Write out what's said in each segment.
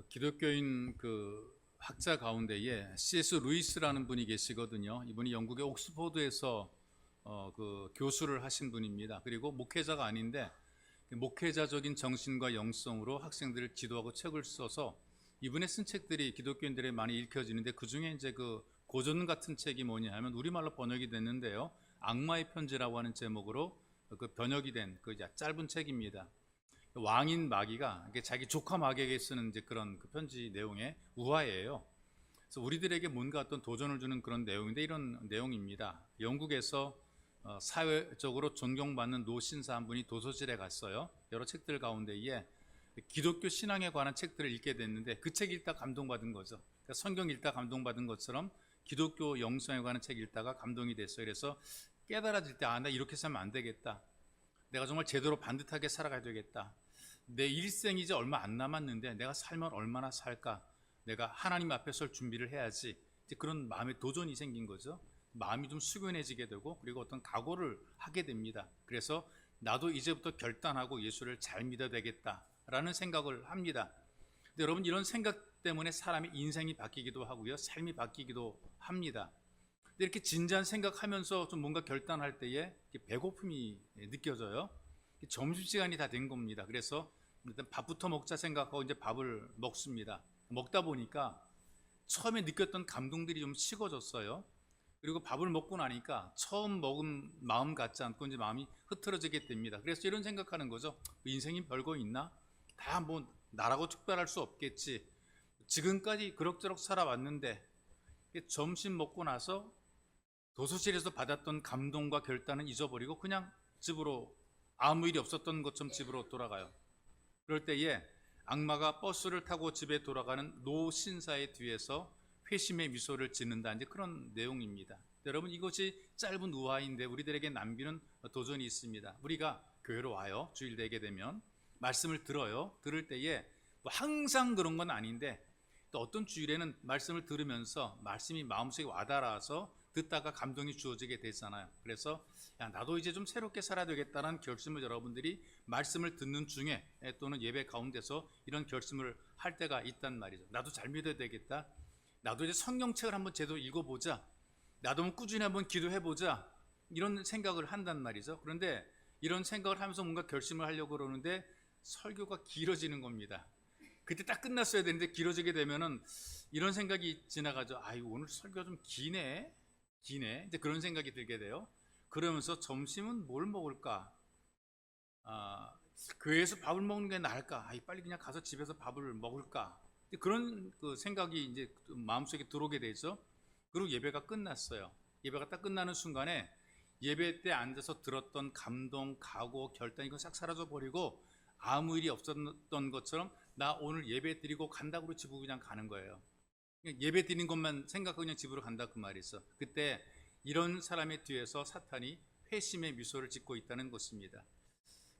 기독교인 학자 가운데에 C.S. 루이스라는 분이 계시거든요. 이분이 영국의 옥스포드에서 교수를 하신 분입니다. 그리고 목회자가 아닌데 목회자적인 정신과 영성으로 학생들을 지도하고 책을 써서 이분의 쓴 책들이 기독교인들에 많이 읽혀지는데 그 중에 이제 고전 같은 책이 뭐냐 하면 우리말로 번역이 됐는데요. 악마의 편지라고 하는 제목으로 번역이 된 짧은 책입니다. 왕인 마귀가 자기 조카 마귀에게 쓰는 이제 그런 편지 내용의 우화예요. 그래서 우리들에게 뭔가 어떤 도전을 주는 그런 내용인데 이런 내용입니다. 영국에서 사회적으로 존경받는 노신사 한 분이 도서실에 갔어요. 여러 책들 가운데에 기독교 신앙에 관한 책들을 읽게 됐는데 그 책 읽다 감동받은 거죠. 그러니까 성경 읽다 감동받은 것처럼 기독교 영성에 관한 책 읽다가 감동이 됐어요. 그래서 깨달아질 때 나 이렇게 살면 안 되겠다. 내가 정말 제대로 반듯하게 살아가야 되겠다. 내 일생이 이제 얼마 안 남았는데 내가 살면 얼마나 살까? 내가 하나님 앞에 설 준비를 해야지. 이제 그런 마음의 도전이 생긴 거죠. 마음이 좀 숙연해지게 되고 그리고 어떤 각오를 하게 됩니다. 그래서 나도 이제부터 결단하고 예수를 잘 믿어야 되겠다라는 생각을 합니다. 근데 여러분 이런 생각 때문에 사람의 인생이 바뀌기도 하고요. 삶이 바뀌기도 합니다. 근데 이렇게 진지한 생각하면서 좀 뭔가 결단할 때에 배고픔이 느껴져요. 점심시간이 다 된 겁니다. 그래서 일단 밥부터 먹자 생각하고 이제 밥을 먹습니다. 먹다 보니까 처음에 느꼈던 감동들이 좀 식어졌어요. 그리고 밥을 먹고 나니까 처음 먹은 마음 같지 않고 이제 마음이 흐트러지게 됩니다. 그래서 이런 생각하는 거죠. 인생이 별거 있나? 다 뭐 나라고 특별할 수 없겠지. 지금까지 그럭저럭 살아왔는데 점심 먹고 나서 도서실에서 받았던 감동과 결단은 잊어버리고 그냥 집으로 아무 일이 없었던 것처럼 집으로 돌아가요. 그럴 때에 악마가 버스를 타고 집에 돌아가는 노 신사의 뒤에서 회심의 미소를 짓는다. 이제 그런 내용입니다. 여러분 이것이 짧은 우화인데 우리들에게 남기는 도전이 있습니다. 우리가 교회로 와요. 주일 되게 되면 말씀을 들어요. 들을 때에 뭐 항상 그런 건 아닌데 또 어떤 주일에는 말씀을 들으면서 말씀이 마음속에 와닿아서 듣다가 감동이 주어지게 되잖아요. 그래서 나도 이제 좀 새롭게 살아야 되겠다는 결심을 여러분들이 말씀을 듣는 중에 또는 예배 가운데서 이런 결심을 할 때가 있단 말이죠. 나도 잘 믿어야 되겠다. 나도 이제 성경책을 한번 제대로 읽어보자. 나도 꾸준히 한번 기도해보자. 이런 생각을 한단 말이죠. 그런데 이런 생각을 하면서 뭔가 결심을 하려고 그러는데 설교가 길어지는 겁니다. 그때 딱 끝났어야 되는데 길어지게 되면은 이런 생각이 지나가죠. 오늘 설교가 좀 기네. 이제 그런 생각이 들게 돼요. 그러면서 점심은 뭘 먹을까? 교회에서 밥을 먹는 게 나을까? 빨리 그냥 가서 집에서 밥을 먹을까? 그런 생각이 이제 마음속에 들어오게 되죠. 그리고 예배가 끝났어요. 예배가 딱 끝나는 순간에 예배 때 앉아서 들었던 감동, 각오, 결단 이거 싹 사라져 버리고 아무 일이 없었던 것처럼 나 오늘 예배 드리고 간다고 집으로 그냥 가는 거예요. 예배 드리는 것만 생각하고 그냥 집으로 간다 그 말이죠. 그때 이런 사람의 뒤에서 사탄이 회심의 미소를 짓고 있다는 것입니다.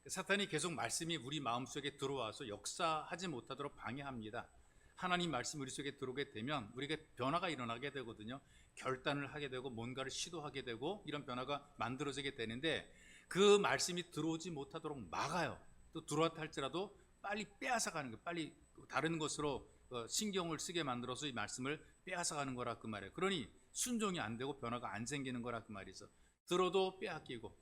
사탄이 계속 말씀이 우리 마음속에 들어와서 역사하지 못하도록 방해합니다. 하나님 말씀이 우리 속에 들어오게 되면 우리가 변화가 일어나게 되거든요. 결단을 하게 되고 뭔가를 시도하게 되고 이런 변화가 만들어지게 되는데 그 말씀이 들어오지 못하도록 막아요. 또 들어왔다 할지라도 빨리 빼앗아가는 거예요. 빨리 다른 것으로 신경을 쓰게 만들어서 이 말씀을 빼앗아가는 거라 그 말이에요. 그러니 순종이 안 되고 변화가 안 생기는 거라 그 말이죠. 들어도 빼앗기고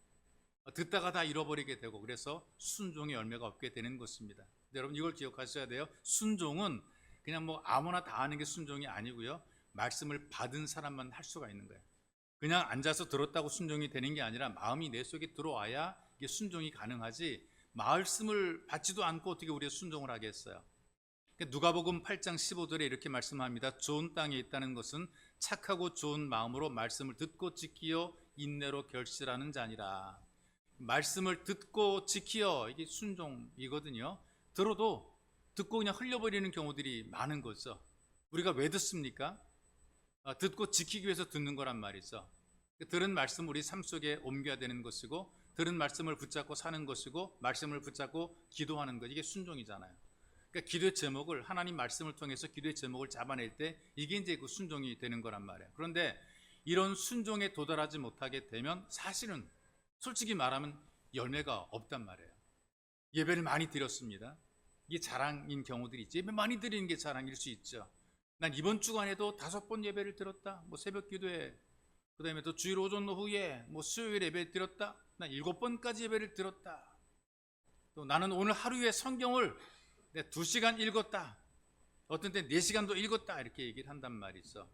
듣다가 다 잃어버리게 되고 그래서 순종의 열매가 없게 되는 것입니다. 여러분 이걸 기억하셔야 돼요. 순종은 그냥 뭐 아무나 다 하는 게 순종이 아니고요. 말씀을 받은 사람만 할 수가 있는 거예요. 그냥 앉아서 들었다고 순종이 되는 게 아니라 마음이 내 속에 들어와야 이게 순종이 가능하지 말씀을 받지도 않고 어떻게 우리가 순종을 하겠어요. 누가복음 8장 15절에 이렇게 말씀합니다. 좋은 땅에 있다는 것은 착하고 좋은 마음으로 말씀을 듣고 지키어 인내로 결실하는 자니라. 말씀을 듣고 지키어 이게 순종이거든요. 들어도 듣고 그냥 흘려버리는 경우들이 많은 거죠. 우리가 왜 듣습니까? 듣고 지키기 위해서 듣는 거란 말이죠. 들은 말씀 우리 삶 속에 옮겨야 되는 것이고 들은 말씀을 붙잡고 사는 것이고 말씀을 붙잡고 기도하는 것 이게 순종이잖아요. 그러니까 기도의 제목을 하나님 말씀을 통해서 기도의 제목을 잡아낼 때 이게 이제 그 순종이 되는 거란 말이에요. 그런데 이런 순종에 도달하지 못하게 되면 사실은 솔직히 말하면 열매가 없단 말이에요. 예배를 많이 드렸습니다. 이게 자랑인 경우들이 있지. 예배 많이 드리는 게 자랑일 수 있죠. 난 이번 주간에도 5번 예배를 드렸다. 뭐 새벽 기도에, 그 다음에 또 주일 오전 오후에 뭐 수요일 예배 드렸다. 난 7번까지 예배를 드렸다. 또 나는 오늘 하루에 성경을 2시간 읽었다. 어떤 때 4시간도 읽었다. 이렇게 얘기를 한단 말이죠.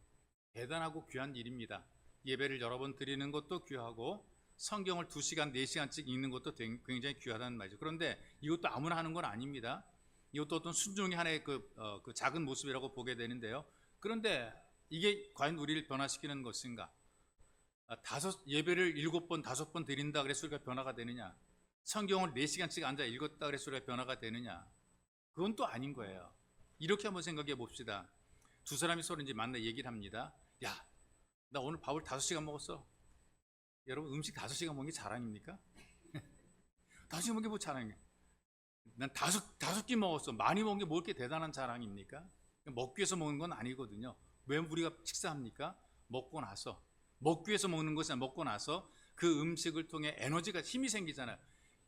대단하고 귀한 일입니다. 예배를 여러 번 드리는 것도 귀하고 성경을 2시간, 4시간씩 읽는 것도 굉장히 귀하다는 말이죠. 그런데 이것도 아무나 하는 건 아닙니다. 이것도 어떤 순종의 하나의 그 작은 모습이라고 보게 되는데요. 그런데 이게 과연 우리를 변화시키는 것인가? 예배를 7번, 5번 드린다 그래서 우리가 변화가 되느냐? 성경을 4시간씩 앉아 읽었다 그래서 우리가 변화가 되느냐? 그건 또 아닌 거예요. 이렇게 한번 생각해 봅시다. 두 사람이 서로 이제 만나 얘기를 합니다. 야, 나 오늘 밥을 5시간 먹었어. 여러분, 음식 5시간 먹는 게 자랑입니까? 5시간 먹는 게 뭐 자랑이야? 난 다섯 끼 먹었어. 많이 먹은 게 뭐 이렇게 대단한 자랑입니까? 먹기 위해서 먹는 건 아니거든요. 왜 우리가 식사합니까? 먹고 나서. 먹기 위해서 먹는 것이 아니라 먹고 나서 그 음식을 통해 에너지가, 힘이 생기잖아요.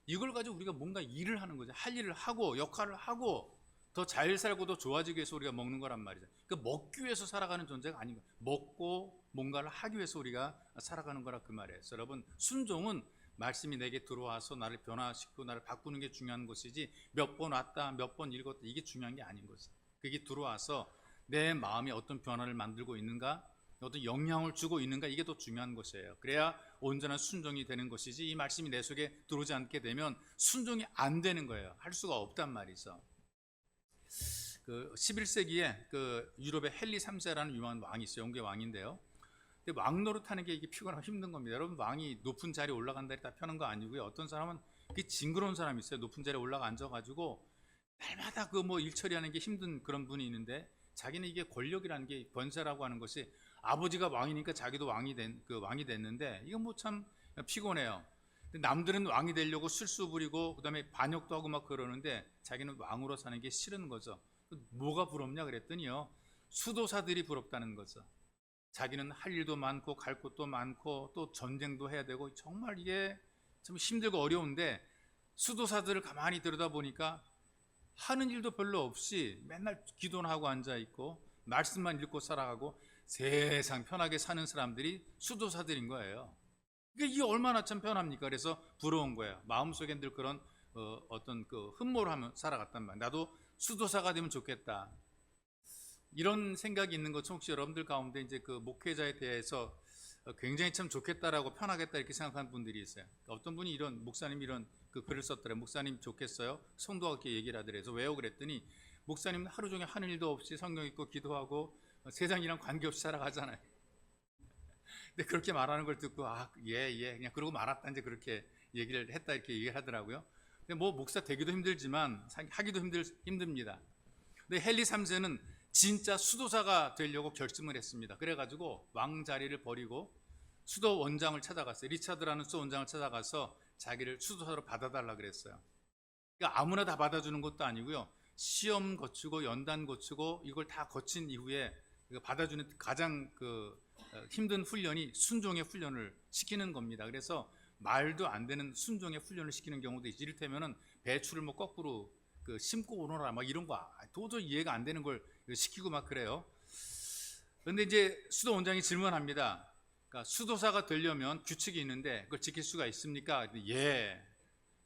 이걸 가지고 우리가 뭔가 일을 하는 거죠. 할 일을 하고 역할을 하고 더 잘 살고 더 좋아지기 위해서 우리가 먹는 거란 말이죠. 그러니까 먹기 위해서 살아가는 존재가 아닌 거예요. 먹고 뭔가를 하기 위해서 우리가 살아가는 거라 그 말이에요. 여러분, 순종은 말씀이 내게 들어와서 나를 변화시키고 나를 바꾸는 게 중요한 것이지 몇 번 왔다 몇 번 읽었다 이게 중요한 게 아닌 거죠. 그게 들어와서 내 마음이 어떤 변화를 만들고 있는가, 어떤 영향을 주고 있는가, 이게 더 중요한 것이에요. 그래야 온전한 순종이 되는 것이지 이 말씀이 내 속에 들어오지 않게 되면 순종이 안 되는 거예요. 할 수가 없단 말이죠. 그 11세기에 그 유럽의 헨리 3세라는 유명한 왕이 있어요. 영국의 왕인데요. 근데 왕 노릇하는 게 이게 피곤하고 힘든 겁니다. 여러분, 왕이 높은 자리에 올라간다 다 펴는 거 아니고요. 어떤 사람은 그 징그러운 사람이 있어요. 높은 자리에 올라가 앉아가지고 날마다 그 뭐 일 처리하는 게 힘든 그런 분이 있는데 자기는 이게 권력이라는 게 권세라고 하는 것이 아버지가 왕이니까 자기도 왕이 됐는데 이건 뭐 참 피곤해요. 근데 남들은 왕이 되려고 술수 부리고 그다음에 반역도 하고 막 그러는데 자기는 왕으로 사는 게 싫은 거죠. 뭐가 부럽냐 그랬더니요, 수도사들이 부럽다는 거죠. 자기는 할 일도 많고 갈 곳도 많고 또 전쟁도 해야 되고 정말 이게 참 힘들고 어려운데 수도사들을 가만히 들여다보니까 하는 일도 별로 없이 맨날 기도는 하고 앉아있고 말씀만 읽고 살아가고 세상 편하게 사는 사람들이 수도사들인 거예요. 이게 얼마나 참 편합니까? 그래서 부러운 거예요. 마음속에 늘 그런 어떤 그 흠모를 하며 살아갔단 말이에요. 나도 수도사가 되면 좋겠다. 이런 생각이 있는 것처럼 혹시 여러분들 가운데 이제 그 목회자에 대해서 굉장히 참 좋겠다라고 편하겠다 이렇게 생각하는 분들이 있어요. 어떤 분이 목사님이 이런 그 글을 썼더래요. 목사님 좋겠어요? 성도가 그렇게 얘기를 하더래요. 왜요? 그랬더니 목사님은 하루 종일 하는 일도 없이 성경 읽고 기도하고 세상이랑 관계없이 살아가잖아요. 근데 그렇게 말하는 걸 듣고 예 그냥 그러고 말았다 이제 그렇게 얘기를 했다 이렇게 얘기를 하더라고요. 근데 뭐 목사 되기도 힘들지만 하기도 힘듭니다. 근데 헨리 3세는 진짜 수도사가 되려고 결심을 했습니다. 그래가지고 왕 자리를 버리고 수도 원장을 찾아갔어요. 리차드라는 수도 원장을 찾아가서 자기를 수도사로 받아달라 그랬어요. 그러니까 아무나 다 받아주는 것도 아니고요. 시험 거치고 연단 거치고 이걸 다 거친 이후에 받아주는 가장 힘든 훈련이 순종의 훈련을 시키는 겁니다. 그래서 말도 안 되는 순종의 훈련을 시키는 경우도 있지. 이를테면은 배추를 뭐 거꾸로 심고 오너라 막 이런 거 도저히 이해가 안 되는 걸 시키고 막 그래요. 그런데 이제 수도 원장이 질문합니다. 그러니까 수도사가 되려면 규칙이 있는데 그걸 지킬 수가 있습니까? 예.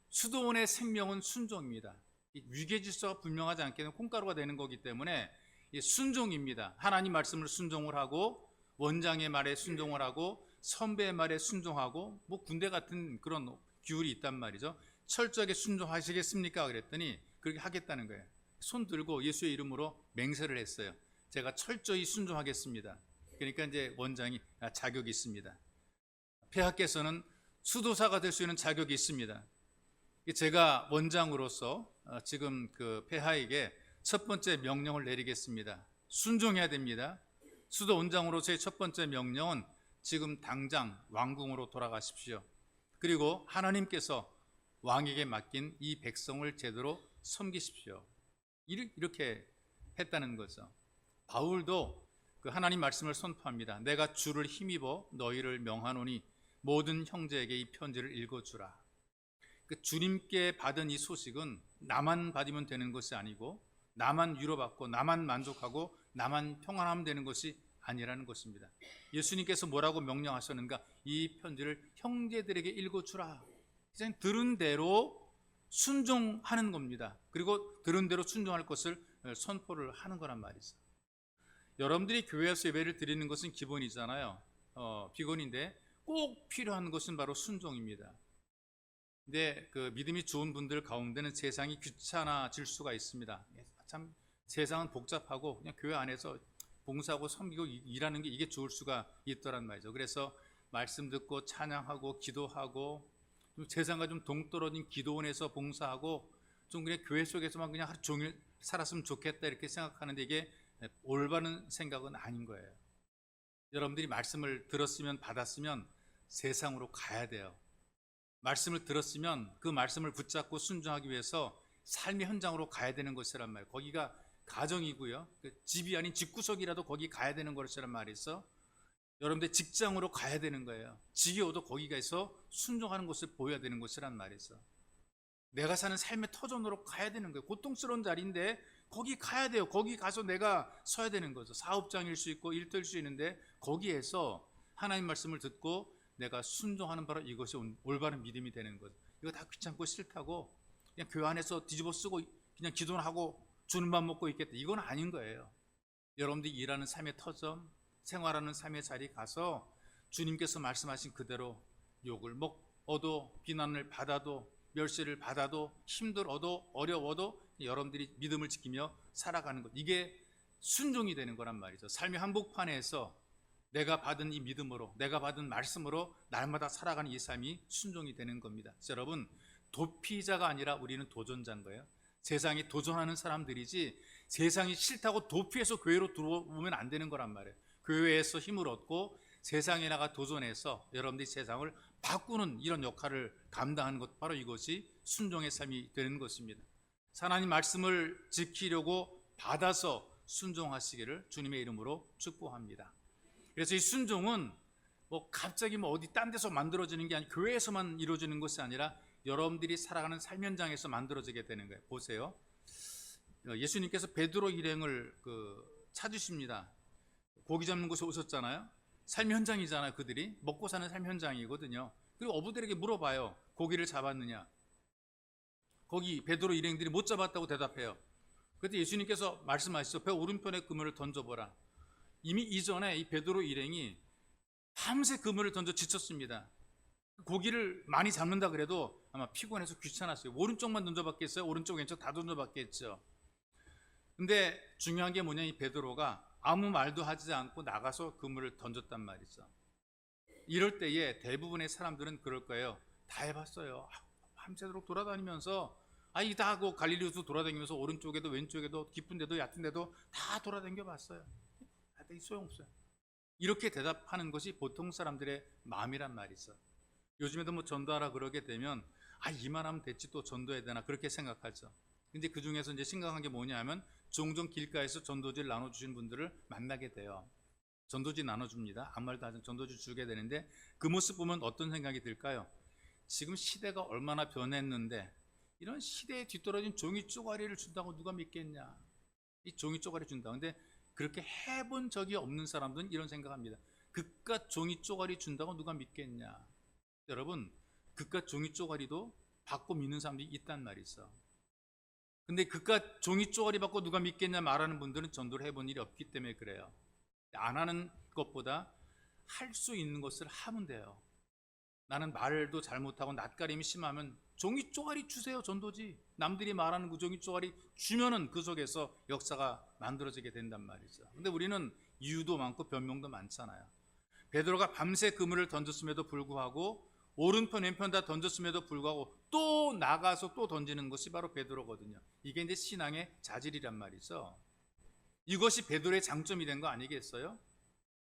수도원의 생명은 순종입니다. 위계질서가 분명하지 않게 되면 콩가루가 되는 거기 때문에 순종입니다. 하나님 말씀을 순종을 하고 원장의 말에 순종을 하고 선배의 말에 순종하고 뭐 군대 같은 그런 규율이 있단 말이죠. 철저하게 순종하시겠습니까? 그랬더니 그렇게 하겠다는 거예요. 손 들고 예수의 이름으로 맹세를 했어요. 제가 철저히 순종하겠습니다. 그러니까 이제 원장이 자격이 있습니다. 폐하께서는 수도사가 될 수 있는 자격이 있습니다. 제가 원장으로서 지금 그 폐하에게 첫 번째 명령을 내리겠습니다. 순종해야 됩니다. 수도 원장으로서의 첫 번째 명령은 지금 당장 왕궁으로 돌아가십시오. 그리고 하나님께서 왕에게 맡긴 이 백성을 제대로 섬기십시오. 이렇게 했다는 거죠. 바울도 그 하나님 말씀을 선포합니다. 내가 주를 힘입어 너희를 명하노니 모든 형제에게 이 편지를 읽어주라. 그 주님께 받은 이 소식은 나만 받으면 되는 것이 아니고 나만 위로받고 나만 만족하고 나만 평안하면 되는 것이 아니라는 것입니다. 예수님께서 뭐라고 명령하셨는가? 이 편지를 형제들에게 읽어주라. 그냥 들은 대로 순종하는 겁니다. 그리고 들은 대로 순종할 것을 선포를 하는 거란 말이죠. 여러분들이 교회에서 예배를 드리는 것은 기본이잖아요. 비건인데 꼭 필요한 것은 바로 순종입니다. 근데 그 믿음이 좋은 분들 가운데는 세상이 귀찮아질 수가 있습니다. 참 세상은 복잡하고 그냥 교회 안에서 봉사하고 섬기고 일하는 게 이게 좋을 수가 있더란 말이죠. 그래서 말씀 듣고 찬양하고 기도하고 좀 세상과 좀 동떨어진 기도원에서 봉사하고 좀 그냥 교회 속에서만 그냥 하루 종일 살았으면 좋겠다 이렇게 생각하는데 이게 올바른 생각은 아닌 거예요. 여러분들이 말씀을 들었으면 받았으면 세상으로 가야 돼요. 말씀을 들었으면 그 말씀을 붙잡고 순종하기 위해서 삶의 현장으로 가야 되는 것이란 말이에요. 거기가 가정이고요. 집이 아닌 집구석이라도 거기 가야 되는 것이란 말이죠. 여러분들 직장으로 가야 되는 거예요. 지겨워도 거기 가서 순종하는 것을 보여야 되는 것이란 말이죠. 내가 사는 삶의 터전으로 가야 되는 거예요. 고통스러운 자리인데 거기 가야 돼요. 거기 가서 내가 서야 되는 거죠. 사업장일 수 있고 일터일 수 있는데 거기에서 하나님 말씀을 듣고 내가 순종하는 바로 이것이 올바른 믿음이 되는 거죠. 이거 다 귀찮고 싫다고 그냥 교회 안에서 뒤집어 쓰고 그냥 기도를 하고 주는 밥 먹고 있겠다. 이건 아닌 거예요. 여러분들이 일하는 삶의 터전, 생활하는 삶의 자리에 가서 주님께서 말씀하신 그대로 욕을 먹어도 비난을 받아도 멸시를 받아도 힘들어도 어려워도 여러분들이 믿음을 지키며 살아가는 것, 이게 순종이 되는 거란 말이죠. 삶의 한복판에서 내가 받은 이 믿음으로, 내가 받은 말씀으로 날마다 살아가는 이 삶이 순종이 되는 겁니다. 여러분, 도피자가 아니라 우리는 도전자인 거예요. 세상에 도전하는 사람들이지 세상이 싫다고 도피해서 교회로 들어오면 안 되는 거란 말이에요. 교회에서 힘을 얻고 세상에 나가 도전해서 여러분들이 세상을 바꾸는 이런 역할을 감당하는 것, 바로 이것이 순종의 삶이 되는 것입니다. 하나님 말씀을 지키려고 받아서 순종하시기를 주님의 이름으로 축복합니다. 그래서 이 순종은 갑자기 어디 딴 데서 만들어지는 게 아니라 교회에서만 이루어지는 것이 아니라 여러분들이 살아가는 삶 현장에서 만들어지게 되는 거예요. 보세요. 예수님께서 베드로 일행을 찾으십니다. 고기 잡는 곳에 오셨잖아요. 삶 현장이잖아요. 그들이 먹고 사는 삶 현장이거든요. 그리고 어부들에게 물어봐요. 고기를 잡았느냐? 거기 베드로 일행들이 못 잡았다고 대답해요. 그때 예수님께서 말씀하시죠. 배 오른편에 그물을 던져보라. 이미 이전에 이 베드로 일행이 밤새 그물을 던져 지쳤습니다. 고기를 많이 잡는다 그래도 아마 피곤해서 귀찮았어요. 오른쪽만 던져봤겠어요? 오른쪽 왼쪽 다 던져봤겠죠. 근데 중요한 게 뭐냐, 이 베드로가 아무 말도 하지 않고 나가서 그물을 던졌단 말이죠. 이럴 때에 대부분의 사람들은 그럴 거예요. 다 해봤어요. 밤새도록 돌아다니면서 다 하고 갈릴리에서 돌아다니면서 오른쪽에도 왼쪽에도 깊은 데도 얕은 데도 다 돌아다녀 봤어요. 소용없어요. 이렇게 대답하는 것이 보통 사람들의 마음이란 말이죠. 요즘에도 전도하라 그러게 되면 이만하면 됐지 또 전도해야 되나 그렇게 생각하죠. 근데 그 중에서 이제 심각한 게 뭐냐 하면 종종 길가에서 전도지를 나눠주시는 분들을 만나게 돼요. 전도지 나눠줍니다. 아무 말도 하지 전도지 주게 되는데 그 모습 보면 어떤 생각이 들까요? 지금 시대가 얼마나 변했는데 이런 시대에 뒤떨어진 종이 쪼가리를 준다고 누가 믿겠냐? 이 종이 쪼가리 준다. 근데 그렇게 해본 적이 없는 사람들은 이런 생각합니다. 그깟 종이 쪼가리 준다고 누가 믿겠냐? 여러분, 그깟 종이 쪼가리도 받고 믿는 사람들이 있단 말이죠. 근데 그깟 종이 쪼가리 받고 누가 믿겠냐 말하는 분들은 전도를 해본 일이 없기 때문에 그래요. 안 하는 것보다 할 수 있는 것을 하면 돼요. 나는 말도 잘못하고 낯가림이 심하면 종이 쪼가리 주세요. 전도지. 남들이 말하는 그 종이 쪼가리 주면은 그 속에서 역사가 만들어지게 된단 말이죠. 근데 우리는 이유도 많고 변명도 많잖아요. 베드로가 밤새 그물을 던졌음에도 불구하고 오른편 왼편 다 던졌음에도 불구하고 또 나가서 또 던지는 것이 바로 베드로거든요. 이게 이제 신앙의 자질이란 말이죠. 이것이 베드로의 장점이 된 거 아니겠어요?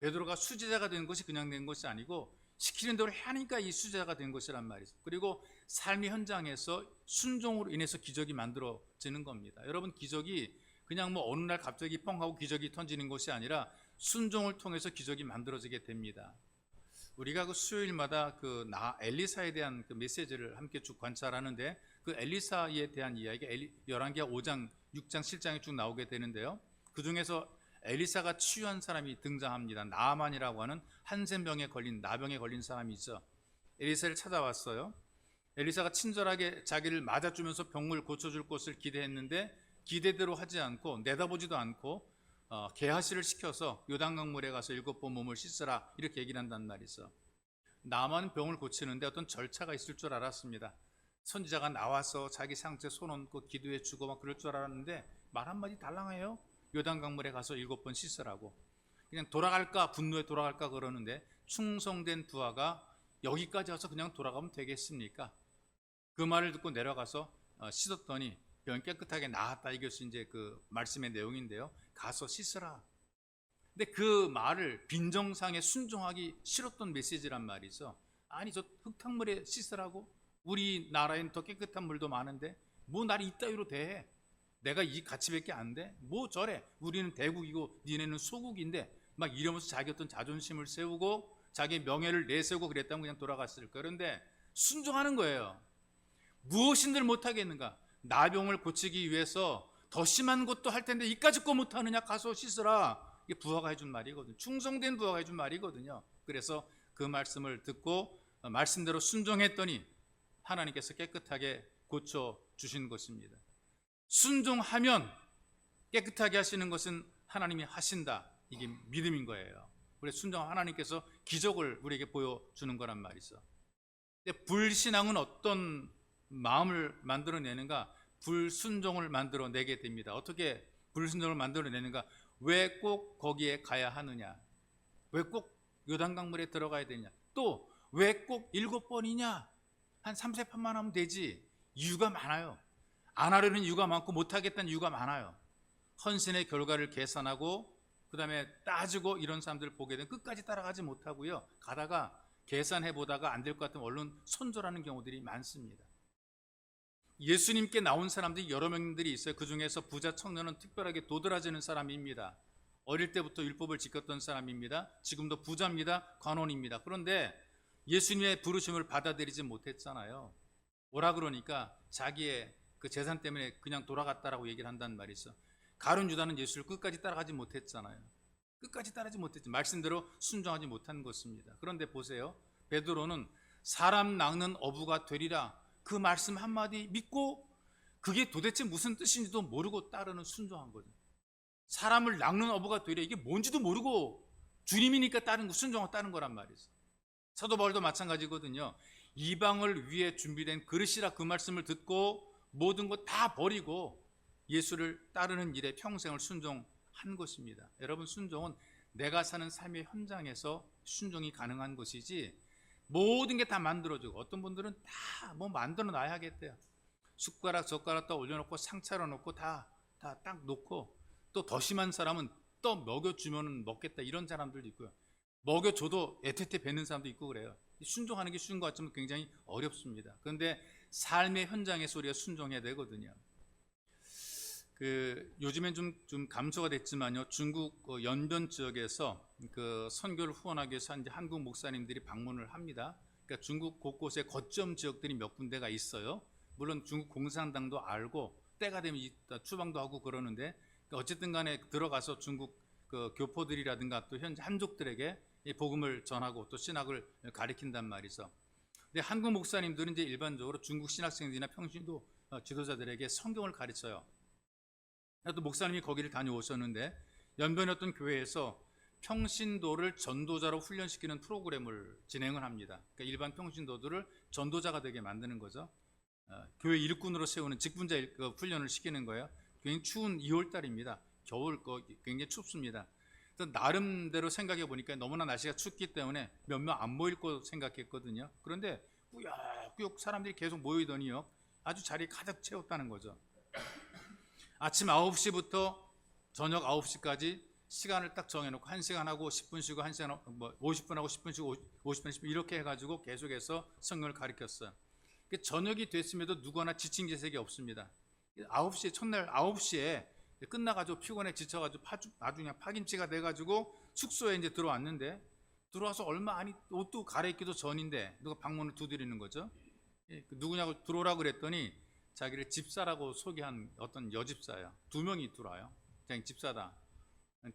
베드로가 수제자가 된 것이 그냥 된 것이 아니고 시키는 대로 하니까 이 수제자가 된 것이란 말이죠. 그리고 삶의 현장에서 순종으로 인해서 기적이 만들어지는 겁니다. 여러분, 기적이 그냥 어느 날 갑자기 뻥 하고 기적이 터지는 것이 아니라 순종을 통해서 기적이 만들어지게 됩니다. 우리가 그 수요일마다 엘리사에 대한 그 메시지를 함께 쭉 관찰하는데 그 엘리사에 대한 이야기가 열왕기하 5장, 6장, 7장에 쭉 나오게 되는데요. 그 중에서 엘리사가 치유한 사람이 등장합니다. 나아만이라고 하는 한센병에 걸린, 나병에 걸린 사람이 있어 엘리사를 찾아왔어요. 엘리사가 친절하게 자기를 맞아주면서 병을 고쳐줄 것을 기대했는데 기대대로 하지 않고 내다보지도 않고 게하시를 시켜서 요단강물에 가서 7번 몸을 씻으라 이렇게 얘기를 한단 말이 있어. 나만 병을 고치는데 어떤 절차가 있을 줄 알았습니다. 선지자가 나와서 자기 상처에 손 얹고 기도해 주고 막 그럴 줄 알았는데 말 한마디 달랑해요. 요단강물에 가서 7번 씻으라고. 그냥 돌아갈까, 분노에 돌아갈까 그러는데 충성된 부하가 여기까지 와서 그냥 돌아가면 되겠습니까? 그 말을 듣고 내려가서 씻었더니 병이 깨끗하게 나았다. 이것이 이제 그 말씀의 내용인데요. 가서 씻으라. 근데 그 말을 빈정상에 순종하기 싫었던 메시지란 말이 있어. 아니 저 흙탕물에 씻으라고? 우리나라에는 더 깨끗한 물도 많은데 뭐 나를 이따위로 대해? 내가 이 가치밖에 안 돼? 뭐 저래? 우리는 대국이고 니네는 소국인데 막 이러면서 자기 어떤 자존심을 세우고 자기 명예를 내세우고 그랬다면 그냥 돌아갔을 거예요. 그런데 순종하는 거예요. 무엇인들 못하겠는가? 나병을 고치기 위해서 더 심한 것도 할 텐데 이까짓 거 못하느냐? 가서 씻으라. 이게 부하가 해준 말이거든요. 충성된 부하가 해준 말이거든요. 그래서 그 말씀을 듣고 말씀대로 순종했더니 하나님께서 깨끗하게 고쳐주신 것입니다. 순종하면 깨끗하게 하시는 것은 하나님이 하신다. 이게 믿음인 거예요. 그래서 순종한 하나님께서 기적을 우리에게 보여주는 거란 말이죠. 근데 불신앙은 어떤 마음을 만들어내는가? 불순종을 만들어내게 됩니다. 어떻게 불순종을 만들어내는가? 왜 꼭 거기에 가야 하느냐? 왜 꼭 요단강물에 들어가야 되냐? 또 왜 꼭 7번이냐? 한 3-4판만 하면 되지. 이유가 많아요. 안 하려는 이유가 많고 못하겠다는 이유가 많아요. 헌신의 결과를 계산하고 그 다음에 따지고 이런 사람들을 보게 되면 끝까지 따라가지 못하고요. 가다가 계산해보다가 안 될 것 같으면 얼른 손절하는 경우들이 많습니다. 예수님께 나온 사람들이 여러 명들이 있어요. 그 중에서 부자 청년은 특별하게 도드라지는 사람입니다. 어릴 때부터 율법을 지켰던 사람입니다. 지금도 부자입니다. 관원입니다. 그런데 예수님의 부르심을 받아들이지 못했잖아요. 오라 그러니까 자기의 그 재산 때문에 그냥 돌아갔다라고 얘기를 한다는 말이 있어. 가룟 유다는 예수를 끝까지 따라가지 못했잖아요. 끝까지 따라가지 못했지. 말씀대로 순종하지 못한 것입니다. 그런데 보세요. 베드로는 사람 낚는 어부가 되리라. 그 말씀 한마디 믿고 그게 도대체 무슨 뜻인지도 모르고 따르는 순종한 거죠. 사람을 낚는 어부가 되리라. 이게 뭔지도 모르고 주님이니까 따른 거, 순종하고 따른 거란 말이죠. 사도 바울도 마찬가지거든요. 이방을 위해 준비된 그릇이라 그 말씀을 듣고 모든 것 다 버리고 예수를 따르는 일에 평생을 순종한 것입니다. 여러분, 순종은 내가 사는 삶의 현장에서 순종이 가능한 것이지 모든 게 다 만들어지고, 어떤 분들은 다 뭐 만들어 놔야겠대요. 숟가락 젓가락 다 올려놓고 상 차려놓고 다 딱 놓고, 또 더 심한 사람은 또 먹여주면 먹겠다 이런 사람들도 있고요. 먹여줘도 애태태 뱉는 사람도 있고 그래요. 순종하는 게 쉬운 것 같지만 굉장히 어렵습니다. 그런데 삶의 현장에서 우리가 순종해야 되거든요. 요즘엔 좀 감소가 됐지만요. 중국 연변 지역에서 그 선교를 후원하기 위해서 이제 한국 목사님들이 방문을 합니다. 그러니까 중국 곳곳에 거점 지역들이 몇 군데가 있어요. 물론 중국 공산당도 알고 때가 되면 추방도 하고 그러는데, 어쨌든 간에 들어가서 중국 그 교포들이라든가 또 현지 한족들에게 이 복음을 전하고 또 신학을 가리킨단 말이죠. 근데 한국 목사님들은 이제 일반적으로 중국 신학생들이나 평신도 지도자들에게 성경을 가르쳐요. 또 목사님이 거기를 다녀오셨는데 연변의 어떤 교회에서 평신도를 전도자로 훈련시키는 프로그램을 진행을 합니다. 그러니까 일반 평신도들을 전도자가 되게 만드는 거죠. 교회 일꾼으로 세우는 직분자 훈련을 시키는 거예요. 굉장히 추운 2월 달입니다. 겨울 굉장히 춥습니다. 그래서 나름대로 생각해 보니까 너무나 날씨가 춥기 때문에 몇 명 안 모일 거 생각했거든요. 그런데 꾸역꾸역 사람들이 계속 모이더니요, 아주 자리 가득 채웠다는 거죠. 아침 9시부터 저녁 9시까지 시간을 딱 정해놓고 1시간 하고 10분 쉬고 1시간 뭐 50분 하고 10분 쉬고 50분 10분 이렇게 해가지고 계속해서 성경을 가르쳤어요. 저녁이 됐음에도 누구나 지친 기색이 없습니다. 9시에 첫날 9시에 끝나가지고 피곤해 지쳐가지고 아주 그냥 파김치가 돼가지고 숙소에 이제 들어왔는데 들어와서 얼마 아니 옷도 갈아입기도 전인데 누가 방문을 두드리는 거죠. 누구냐고 들어오라고 그랬더니 자기를 집사라고 소개한 어떤 여집사예요. 2명이 들어와요. 그냥 집사다.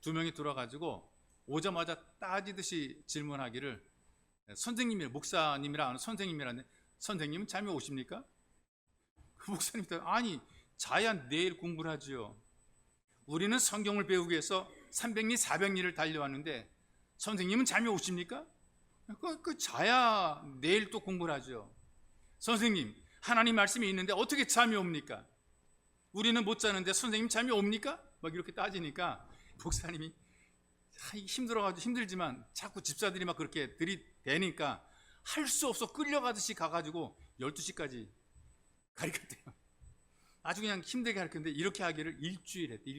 2명이 들어와가지고 오자마자 따지듯이 질문하기를, 선생님이, 목사님이라 하는 선생님이라는데, 선생님은 잠이 오십니까? 그 목사님도 아니 자야 내일 공부를 하지요. 우리는 성경을 배우기 위해서 300리 400리를 달려왔는데 선생님은 잠이 오십니까? 그 자야 내일 또 공부를 하죠. 선생님, 하나님 말씀이 있는데 어떻게 잠이 옵니까? 우리는 못 자는데 선생님 잠이 옵니까? 막 이렇게 따지니까 목사님이 힘들어가지고, 힘들지만 자꾸 집사들이 막 그렇게 들이대니까 할 수 없어 끌려가듯이 가가지고 12시까지 가르쳤대요. 아주 그냥 힘들게 가르쳤는데 이렇게 하기를 일주일 했대.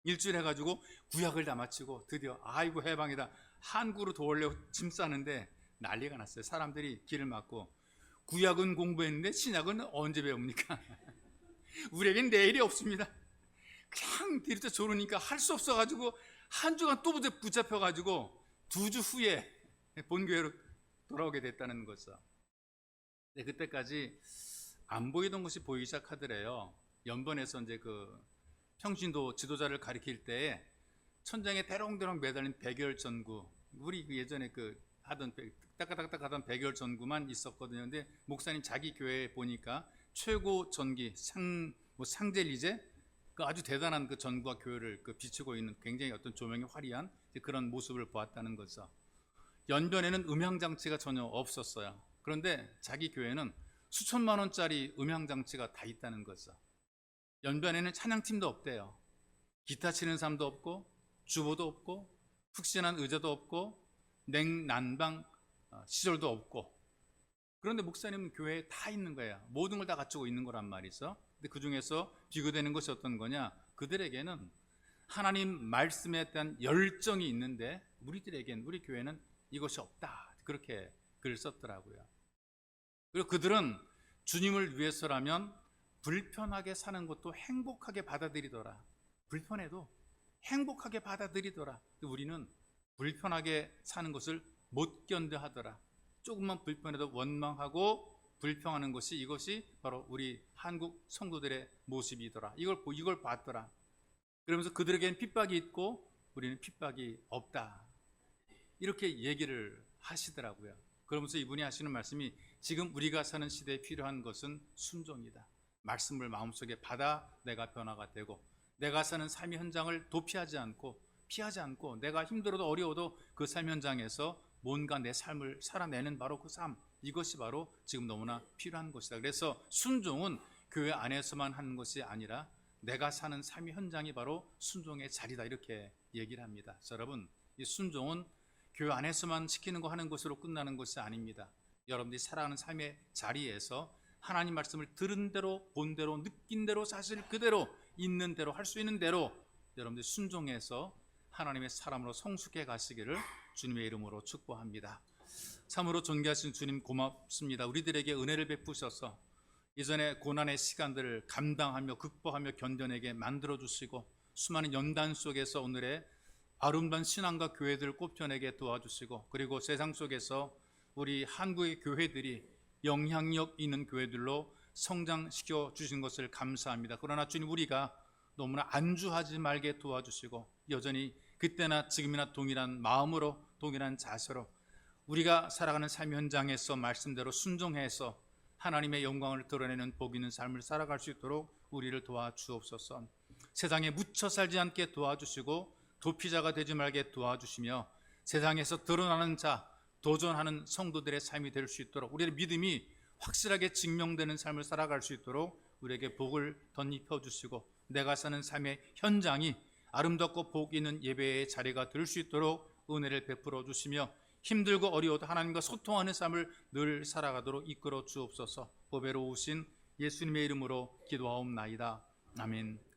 일주일 해가지고 구약을 다 마치고 드디어 아이고 해방이다. 한구로 도올려 짐 싸는데 난리가 났어요. 사람들이 길을 막고, 구약은 공부했는데 신약은 언제 배웁니까? 우리에겐 내일이 없습니다. 그냥 뒤로 조르니까 할 수 없어가지고 한 주간 또 붙잡혀가지고 2주 후에 본교회로 돌아오게 됐다는 거죠. 네, 그때까지 안 보이던 것이 보이기 시작하더래요. 연번에서 이제 그 평신도 지도자를 가리킬 때에 천장에 대롱대롱 매달린 백열 전구, 우리 예전에 그 하던 따까따까 하던 백열 전구만 있었거든요. 근데 목사님 자기 교회에 보니까 최고 전기 상젤리제 그 아주 대단한 그 전구가 교회를 그 비추고 있는 굉장히 어떤 조명이 화려한 그런 모습을 보았다는 거죠. 연변에는 음향 장치가 전혀 없었어요. 그런데 자기 교회는 수천만 원짜리 음향 장치가 다 있다는 거죠. 연변에는 찬양팀도 없대요. 기타 치는 사람도 없고 주보도 없고 푹신한 의자도 없고 냉난방 시설도 없고, 그런데 목사님은 교회에 다 있는 거예요. 모든 걸 다 갖추고 있는 거란 말이죠. 근데 그 중에서 비교되는 것이 어떤 거냐? 그들에게는 하나님 말씀에 대한 열정이 있는데 우리들에겐, 우리 교회는 이것이 없다. 그렇게 글을 썼더라고요. 그리고 그들은 주님을 위해서라면 불편하게 사는 것도 행복하게 받아들이더라. 불편해도 행복하게 받아들이더라. 우리는 불편하게 사는 것을 못 견뎌 하더라. 조금만 불편해도 원망하고 불평하는 것이, 이것이 바로 우리 한국 성도들의 모습이더라. 이걸 봤더라. 그러면서 그들에게는 핍박이 있고 우리는 핍박이 없다. 이렇게 얘기를 하시더라고요. 그러면서 이분이 하시는 말씀이, 지금 우리가 사는 시대에 필요한 것은 순종이다. 말씀을 마음속에 받아 내가 변화가 되고, 내가 사는 삶의 현장을 도피하지 않고 피하지 않고, 내가 힘들어도 어려워도 그 삶 현장에서 뭔가 내 삶을 살아내는 바로 그 삶, 이것이 바로 지금 너무나 필요한 것이다. 그래서 순종은 교회 안에서만 하는 것이 아니라 내가 사는 삶의 현장이 바로 순종의 자리다, 이렇게 얘기를 합니다. 여러분, 이 순종은 교회 안에서만 시키는 거 하는 것으로 끝나는 것이 아닙니다. 여러분들이 살아가는 삶의 자리에서 하나님 말씀을 들은 대로, 본 대로, 느낀 대로, 사실 그대로, 있는 대로, 할 수 있는 대로 여러분들이 순종해서 하나님의 사람으로 성숙해 가시기를 주님의 이름으로 축복합니다. 참으로 존귀하신 주님 고맙습니다. 우리들에게 은혜를 베푸셔서 이전에 고난의 시간들을 감당하며 극복하며 견뎌내게 만들어주시고, 수많은 연단 속에서 오늘의 아름다운 신앙과 교회들을 꼽혀내게 도와주시고, 그리고 세상 속에서 우리 한국의 교회들이 영향력 있는 교회들로 성장시켜 주신 것을 감사합니다. 그러나 주님, 우리가 너무나 안주하지 말게 도와주시고, 여전히 그때나 지금이나 동일한 마음으로, 동일한 자세로 우리가 살아가는 삶 현장에서 말씀대로 순종해서 하나님의 영광을 드러내는 복 있는 삶을 살아갈 수 있도록 우리를 도와주옵소서. 세상에 묻혀 살지 않게 도와주시고 도피자가 되지 말게 도와주시며, 세상에서 드러나는 자, 도전하는 성도들의 삶이 될 수 있도록, 우리의 믿음이 확실하게 증명되는 삶을 살아갈 수 있도록 우리에게 복을 덧입혀 주시고, 내가 사는 삶의 현장이 아름답고 복 있는 예배의 자리가 될 수 있도록 은혜를 베풀어 주시며, 힘들고 어려워도 하나님과 소통하는 삶을 늘 살아가도록 이끌어 주옵소서. 보배로우신 예수님의 이름으로 기도하옵나이다. 아멘.